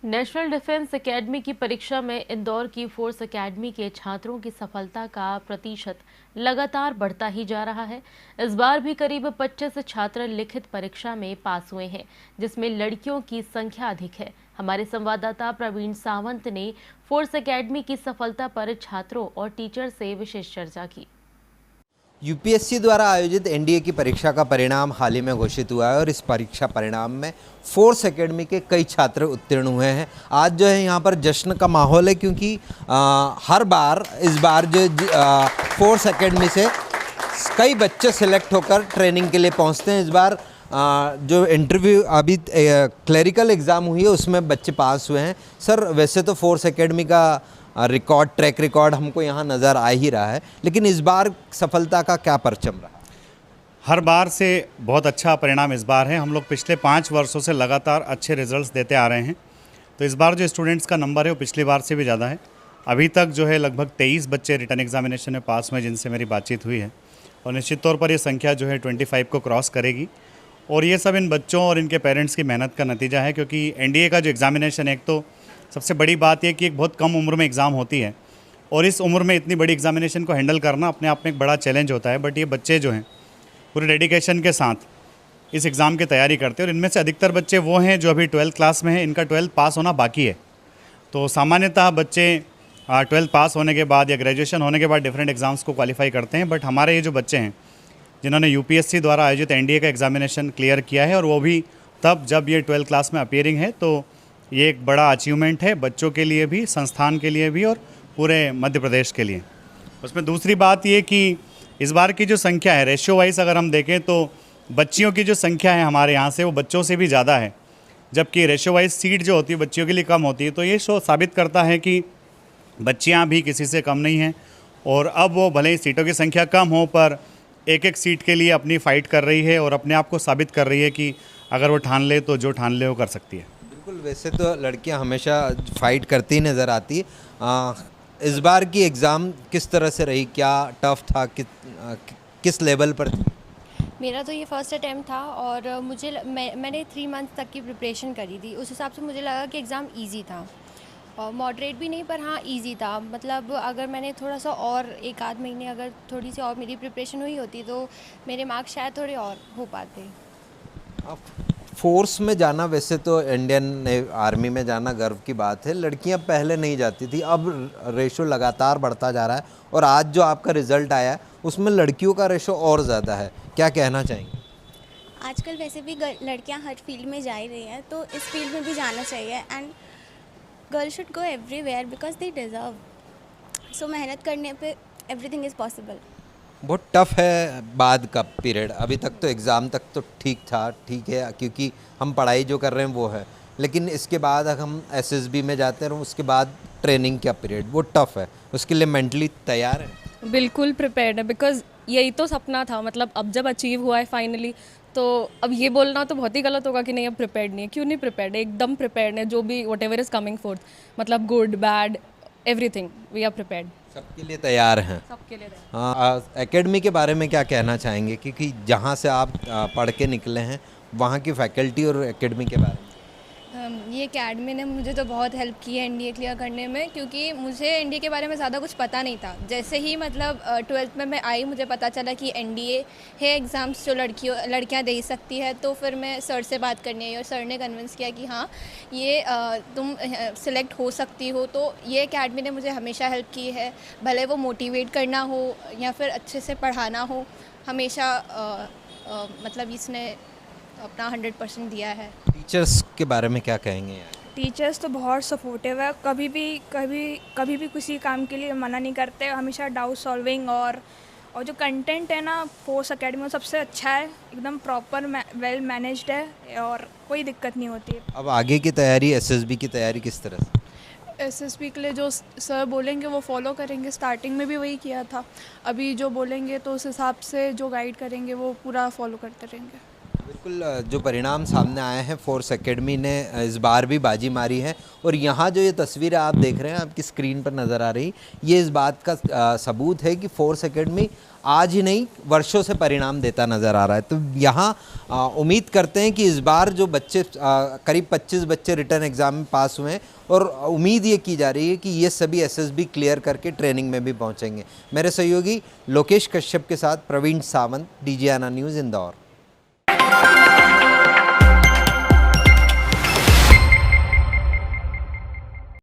National defence academy की परीक्षा में इंदौर की फोर्स एकेडमी के छात्रों की सफलता का प्रतिशत लगातार बढ़ता ही जा रहा है। इस बार भी करीब 25 छात्र लिखित परीक्षा में पास हुए हैं, जिसमें लड़कियों की संख्या अधिक है। हमारे संवाददाता प्रवीण सावंत ने फोर्स एकेडमी की सफलता पर छात्रों और टीचर से विशेष चर्चा की। यूपीएससी द्वारा आयोजित एनडीए की परीक्षा का परिणाम हाल ही में घोषित हुआ है और इस परीक्षा परिणाम में फोर्स एकेडमी के कई छात्र उत्तीर्ण हुए हैं। आज जो है यहाँ पर जश्न का माहौल है, क्योंकि हर बार इस बार जो फोर्स एकेडमी से कई बच्चे सिलेक्ट होकर ट्रेनिंग के लिए पहुँचते हैं। इस बार जो इंटरव्यू अभी क्लरिकल एग्ज़ाम हुई है उसमें बच्चे पास हुए हैं। सर, वैसे तो फोर्स एकेडमी का ट्रैक रिकॉर्ड हमको यहाँ नज़र आ ही रहा है, लेकिन इस बार सफलता का क्या परचम रहा? हर बार से बहुत अच्छा परिणाम इस बार है। हम लोग पिछले 5 वर्षों से लगातार अच्छे रिजल्ट्स देते आ रहे हैं, तो इस बार जो स्टूडेंट्स का नंबर है वो पिछली बार से भी ज़्यादा है। अभी तक जो है लगभग 23 बच्चे रिटर्न एग्जामिनेशन में पास हुए जिनसे मेरी बातचीत हुई है, और निश्चित तौर पर ये संख्या जो है 25 को क्रॉस करेगी। और ये सब इन बच्चों और इनके पेरेंट्स की मेहनत का नतीजा है, क्योंकि एनडीए का जो एग्ज़ामिनेशन, एक तो सबसे बड़ी बात यह कि एक बहुत कम उम्र में एग्ज़ाम होती है, और इस उम्र में इतनी बड़ी एग्ज़ामिनेशन को हैंडल करना अपने आप में एक बड़ा चैलेंज होता है। बट ये बच्चे जो हैं पूरे डेडिकेशन के साथ इस एग्ज़ाम की तैयारी करते हैं, और इनमें से अधिकतर बच्चे वो हैं जो अभी 12th क्लास में हैं, इनका 12th पास होना बाकी है। तो सामान्यतः बच्चे 12th पास होने के बाद या ग्रेजुएशन होने के बाद डिफरेंट एग्ज़ाम्स को क्वालिफाई करते हैं। बट हमारे ये जो बच्चे हैं जिन्होंने यूपीएससी द्वारा आयोजित एनडीए का एग्ज़ामिनेशन क्लियर किया है, और वो भी तब जब ये 12th क्लास में अपीयरिंग है, तो ये एक बड़ा अचीवमेंट है बच्चों के लिए भी, संस्थान के लिए भी, और पूरे मध्य प्रदेश के लिए। उसमें दूसरी बात ये कि इस बार की जो संख्या है, रेशियो वाइज अगर हम देखें तो बच्चियों की जो संख्या है हमारे यहाँ से वो बच्चों से भी ज़्यादा है, जबकि रेशियो वाइज सीट जो होती है बच्चियों के लिए कम होती है। तो ये शो साबित करता है कि बच्चियाँ भी किसी से कम नहीं हैं, और अब वो भले ही सीटों की संख्या कम हो पर एक एक सीट के लिए अपनी फ़ाइट कर रही है और अपने आप को साबित कर रही है कि अगर वो ठान ले तो जो ठान ले वो कर सकती है। बिल्कुल, वैसे तो लड़कियां हमेशा फाइट करती नज़र आती है। इस बार की एग्ज़ाम किस तरह से रही? क्या टफ था? किस लेवल पर थी? मेरा तो ये फर्स्ट अटैम्प्ट था, और मैंने 3 मंथ तक की प्रिपरेशन करी थी। उस हिसाब से मुझे लगा कि एग्ज़ाम इजी था, और मॉडरेट भी नहीं, पर हाँ इजी था। मतलब अगर मैंने थोड़ा सा और 1 आध महीने अगर थोड़ी सी और मेरी प्रिपरेशन हुई होती तो मेरे मार्क्स शायद थोड़े और हो पाते। फोर्स में जाना, वैसे तो इंडियन आर्मी में जाना गर्व की बात है, लड़कियां पहले नहीं जाती थी, अब रेशो लगातार बढ़ता जा रहा है, और आज जो आपका रिज़ल्ट आया है उसमें लड़कियों का रेशो और ज़्यादा है। क्या कहना चाहेंगे? आजकल वैसे भी लड़कियां हर फील्ड में जा ही रही हैं, तो इस फील्ड में भी जाना चाहिए, and girl should go everywhere because they deserve. So मेहनत करने पे एवरीथिंग इज़ पॉसिबल। बहुत टफ है बाद का पीरियड। अभी तक तो एग्ज़ाम तक तो ठीक है, क्योंकि हम पढ़ाई जो कर रहे हैं वो है, लेकिन इसके बाद हम एसएसबी में जाते हैं और उसके बाद ट्रेनिंग का पीरियड वो टफ है। उसके लिए मेंटली तैयार है? बिल्कुल प्रिपेयर्ड है, बिकॉज यही तो सपना था। मतलब अब जब अचीव हुआ है फाइनली, तो अब ये बोलना तो बहुत ही गलत होगा कि नहीं अब प्रिपेयर्ड नहीं है। क्यों नहीं प्रिपेयर्ड है? एकदम प्रिपेयर्ड है। जो भी whatever is coming forth, मतलब good bad everything, we are prepared. सबके लिए तैयार हैं। सबके लिए। हाँ, एकेडमी के बारे में क्या कहना चाहेंगे, क्योंकि जहाँ से आप पढ़ के निकले हैं वहाँ की फैकल्टी और एकेडमी के बारे में? ये एकेडमी ने मुझे तो बहुत हेल्प की है एनडीए क्लियर करने में, क्योंकि मुझे एनडीए के बारे में ज़्यादा कुछ पता नहीं था। जैसे ही मतलब 12th में मैं आई, मुझे पता चला कि एनडीए है एग्ज़ाम्स जो लड़कियां दे सकती है। तो फिर मैं सर से बात करने आई, और सर ने कन्विंस किया कि हाँ ये तुम सिलेक्ट हो सकती हो। तो ये एकेडमी ने मुझे हमेशा हेल्प की है, भले वो मोटिवेट करना हो या फिर अच्छे से पढ़ाना हो, हमेशा मतलब इसने अपना 100% दिया है। टीचर्स के बारे में क्या कहेंगे यार? टीचर्स तो बहुत सपोर्टिव है, कभी भी किसी काम के लिए मना नहीं करते, हमेशा डाउट सॉल्विंग, और जो कंटेंट है ना फोर्स एकेडमी में सबसे अच्छा है, एकदम प्रॉपर वेल मैनेज्ड है, और कोई दिक्कत नहीं होती। अब आगे की तैयारी, एसएसबी की तैयारी किस तरह से? एसएसबी के लिए जो सर बोलेंगे वो फॉलो करेंगे। स्टार्टिंग में भी वही किया था, अभी जो बोलेंगे तो उस हिसाब से जो गाइड करेंगे वो पूरा फॉलो करते रहेंगे। बिल्कुल जो परिणाम सामने आए हैं, फोर्स एकेडमी ने इस बार भी बाजी मारी है और यहाँ जो ये तस्वीरें आप देख रहे हैं, आपकी स्क्रीन पर नज़र आ रही, ये इस बात का सबूत है कि फोर्स एकेडमी आज ही नहीं वर्षों से परिणाम देता नज़र आ रहा है। तो यहाँ उम्मीद करते हैं कि इस बार जो बच्चे करीब 25 बच्चे रिटर्न एग्ज़ाम में पास हुए हैं और उम्मीद ये की जा रही है कि ये सभी एसएसबी क्लियर करके ट्रेनिंग में भी पहुँचेंगे। मेरे सहयोगी लोकेश कश्यप के साथ प्रवीण सावंत, DGNR न्यूज़, इंदौर।